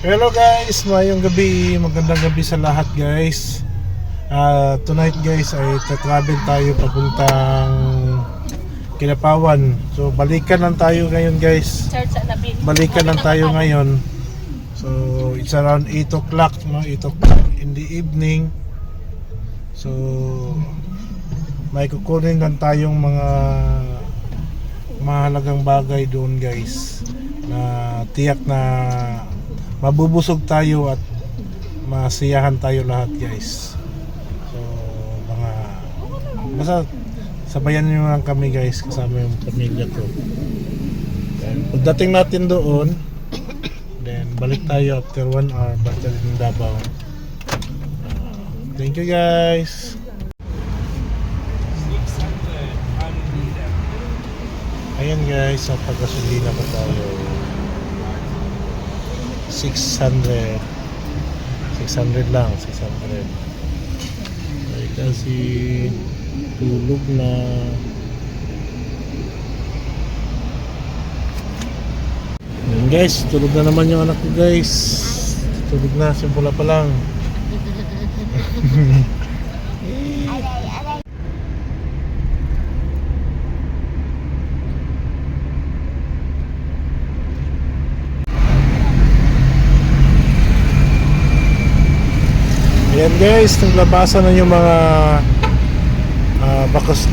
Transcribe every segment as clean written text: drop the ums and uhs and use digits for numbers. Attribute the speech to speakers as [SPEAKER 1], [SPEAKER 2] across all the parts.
[SPEAKER 1] Hello guys, mayong gabi, magandang gabi sa lahat guys. Tonight guys ay travel tayo papuntang Kidapawan. So balikan lang tayo ngayon guys. Balikan lang tayo ngayon. So it's around 8 o'clock, no? 8 o'clock in the evening. So may kukunin lang tayong mga mahalagang bagay doon guys, na tiyak na mabubusog tayo at masiyahan tayo lahat guys. So basta sabayan nyo lang kami guys, kasama yung pamilya ko. Then pagdating natin doon, then balik tayo after 1 hour balik ng Davao. Thank you guys. Ayan guys, sa pagkasulina pa tayo. 600 lang, 600. Ay kasi tulog na. Ayan guys, tulog na naman yung anak ko guys. Tulog na, simula pa lang. Ayan guys, naglabasan na yung mga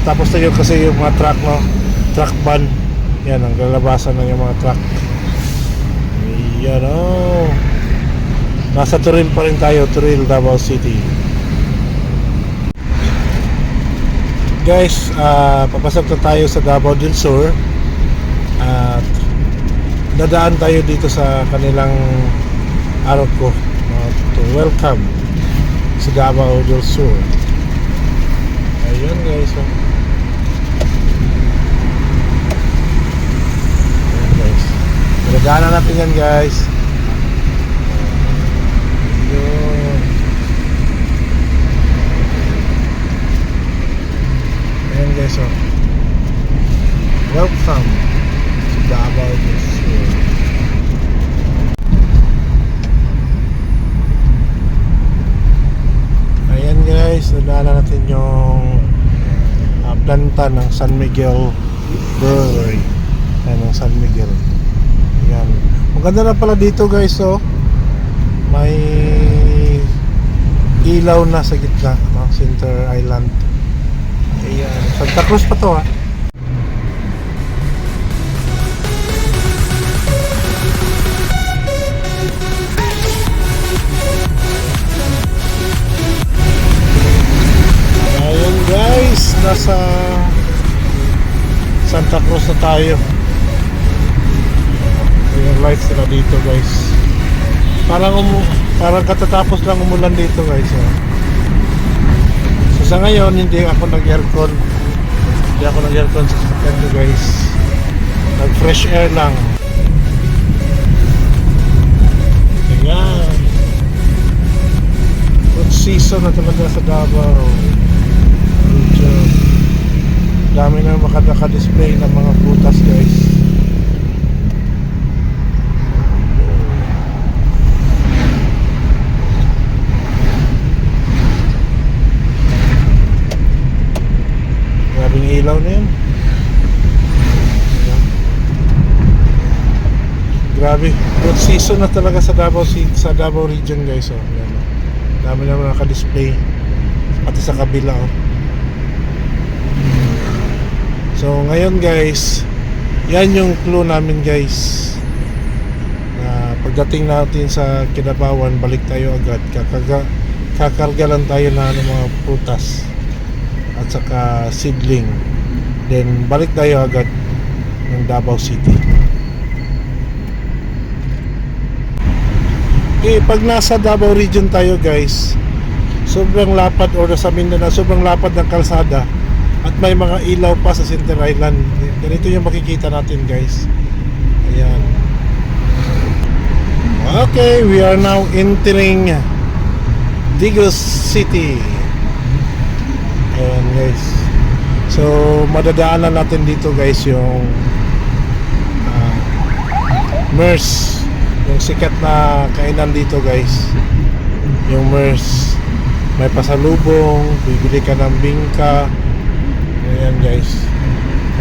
[SPEAKER 1] tapos na yun kasi yung mga truck, no? Truck van. Yan, naglalabasan na yung mga truck. Ayan, oh. Nasa Turil pa rin tayo, Turil, Davao City. Guys, papasok na tayo sa Davao del Sur. At dadaan tayo dito sa kanilang Arco to welcome sa Davao del Sur. Ayun guys, oh. Ayun guys, pinagdaanan natin yan guys. Ayun. Ayun guys, oh. Welcome sa Davao del Sur. Ayan guys, nadaanan natin yung planta ng San Miguel Brewery. Ayan, ng San Miguel. Ayan, maganda na pala dito guys, oh. May ilaw na sa gitna, no? Center Island. Ayan, Santa Cruz pa to, ha. Guys, nasa Santa Cruz na tayo. Yung lights sila dito guys. Parang katatapos lang umulan dito guys, oh. So sa ngayon hindi ako nag-aircon. Hindi ako nag-aircon sa sasakyan ko guys. Nag-fresh air lang. Ayan. Good season na talaga sa Davao. Dami na makadaka-display ng mga prutas guys. Grabing ilaw na yun. Grabe, good season na talaga sa Davao region guys, oh. Dami na makadisplay pati sa kabila, oh. So ngayon guys, yan yung clue namin guys, na pagdating natin sa Kidapawan, balik tayo agad. Kakarga lang tayo na ng mga prutas at saka seedling. Then balik tayo agad ng Davao City. Okay, pag nasa Davao region tayo guys, sobrang lapad, or sa Mindanao, sobrang lapad ng kalsada. At may mga ilaw pa sa Center Island. Ganito yung makikita natin guys. Ayan. Okay, we are now entering Digos City. Ayan guys. So madadaanan natin dito guys yung MERS, yung sikat na kainan dito guys, yung MERS. May pasalubong, bibili ka ng bingka. Ayan guys,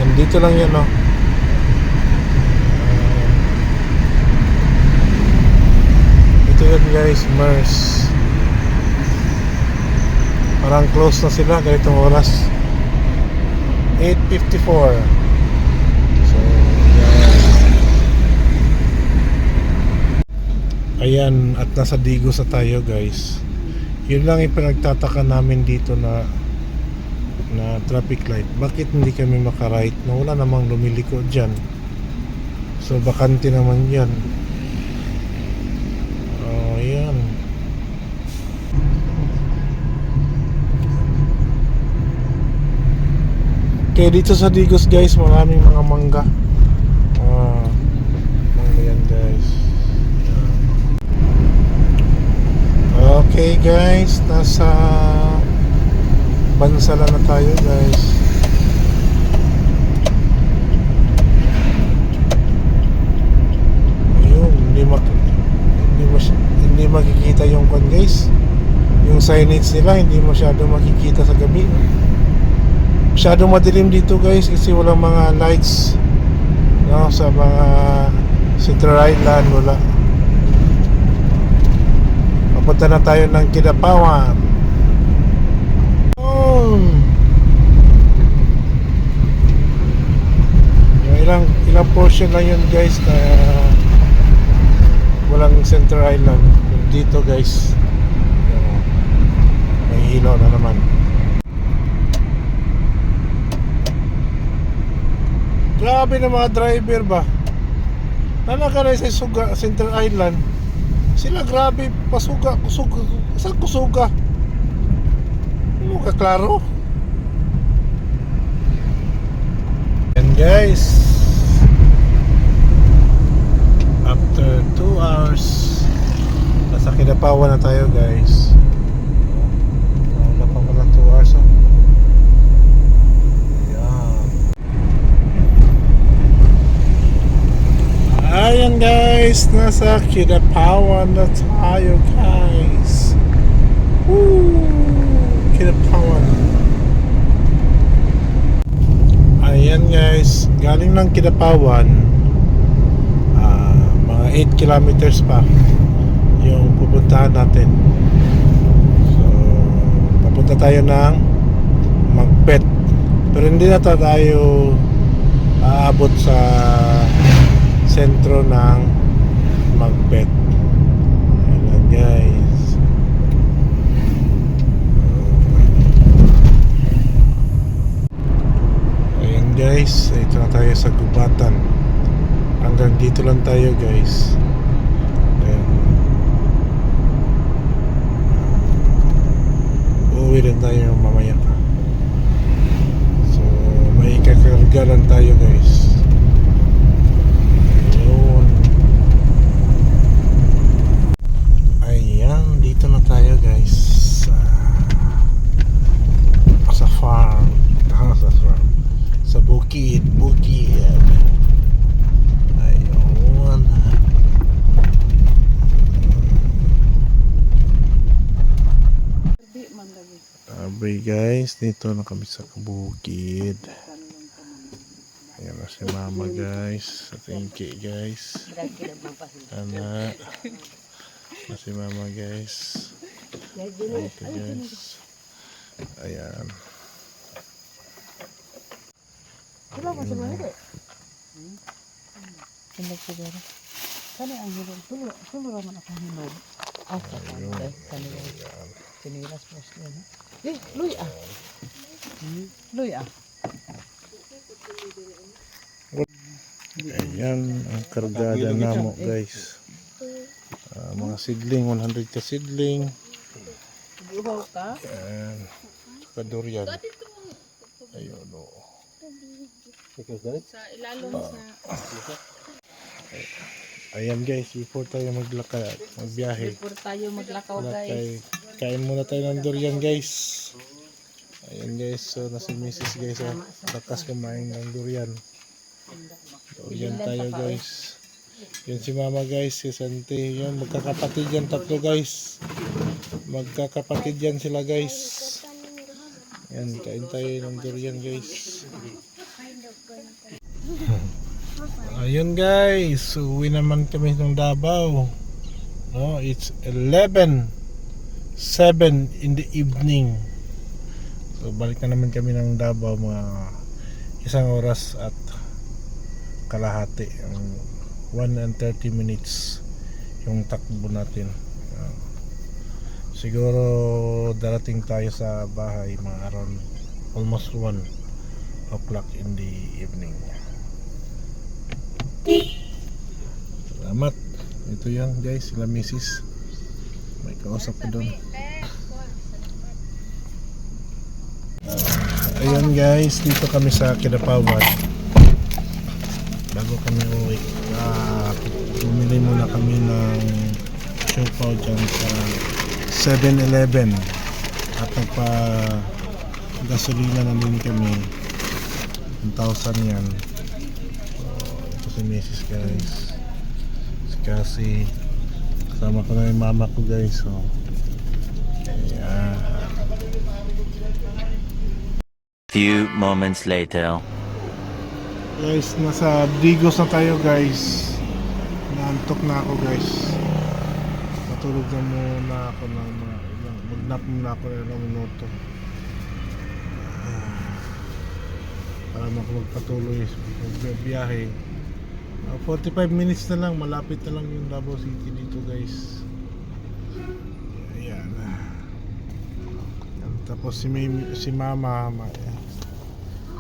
[SPEAKER 1] nandito lang yan, no? Ito yan guys, MERS. Parang close na sila ganitong oras, 8:54. So ayan, at nasa Digos na tayo guys. Yun lang yung pinagtataka namin dito na traffic light. Bakit hindi kami makaride na wala namang lumiliko dyan? So bakante naman yan. Oh, ayan. Kaya dito sa Digos guys, maraming mga mangga. Mangga yan guys. Okay guys, nasa Bansala na tayo guys. Ayun, hindi makikita yung kwan guys. Yung signage nila hindi masyado makikita sa gabi. Masyado madilim dito guys kasi walang mga lights, no, sa mga Central Island, wala. Papunta na tayo ng Kidapawan. Yung ilang portion lang yun guys na walang Central Island. Dito guys, may ilaw na naman. Grabe na mga driver ba, nanakanay sa Central Island. Sila grabe, pasuga, kusuga. Saan kusuga? Ano ka klaro? And guys, after 2 hours nasa Kidapawan na tayo guys. Wala pa pala 2 hours, oh. Ayan guys, nasa Kidapawan na tayo guys. Woo! Kidapawan. Ayan guys, galing ng Kidapawan, mga 8 kilometers pa yung pupuntahan natin. So papunta tayo ng Magpet, pero hindi na tayo aabot sa sentro ng Magpet. Ayan guys. Ayan guys, ito na tayo sa Gubatan. Hanggang dito lang tayo guys. Ayan. Uuwi rin tayo mamaya. So may kakarga lang tayo guys. Dito na tayo guys sa farm, sa bukid ayun. Sabi guys, dito na kami sa bukid. Ayan na si mama guys, sa tingki guys, anak na si mama guys. Ito guys, ayan.
[SPEAKER 2] Wala mo sa mga Tindag siguro. Kani ang hirap. Tulo raman ako hinod. Asa ka guys. Sinilas mo siya. Luy ah. Luy ah.
[SPEAKER 1] Ayan ang kargada namo guys. Mga sidling, 100 ka sidling.
[SPEAKER 2] Ibaw ka?
[SPEAKER 1] Ayan. Saka durian. Ayun o.
[SPEAKER 2] Sa ilalong sa...
[SPEAKER 1] Ayan guys, before tayo magbiyahe.
[SPEAKER 2] Before tayo maglakaw guys.
[SPEAKER 1] Kain muna tayo ng durian guys. Ayan guys, so nasa misis guys. Lakas kumain ng durian. Durian tayo guys. Yan si mama guys, si Sante. Yan, magkakapatid yan tatlo guys. Magkakapatid yan sila guys. Yan, kain tayo ng durian guys. Ayun guys, uwi naman kami ng Davao. No, it's 11:07 in the evening. So balik na naman kami ng Davao mga 1 oras at kalahati. 1:30 minutes yung takbo natin. Siguro darating tayo sa bahay mga around almost 1 o'clock in the evening. Salamat. Ito yan guys, sila misis. May kausap ko doon. Ayun guys, dito kami sa Kidapawan. Bago kami uwi, bumili muna kami ng siopaw dyan sa 7-Eleven. At nagpa gasolina na din kami. 1,000 yan. Ito si Mrs. guys. Si Cassie. Kasama ko na yung mama ko guys. So, ayan.
[SPEAKER 3] Few moments later.
[SPEAKER 1] Guys, nasa Digos na tayo guys. Naantok na ako guys. Matulog na muna ako ng mga mag-nap muna ako ng ilang minuto. Para magpatuloy magbiyahe. 45 minutes na lang, malapit na lang yung Davao City dito guys. Ayan. Tapos si mama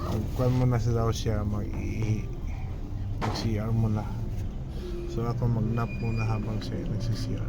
[SPEAKER 1] magkuhan muna sa daw siya, mag-CR muna. So ako mag-nap muna habang siya nagsi-CR.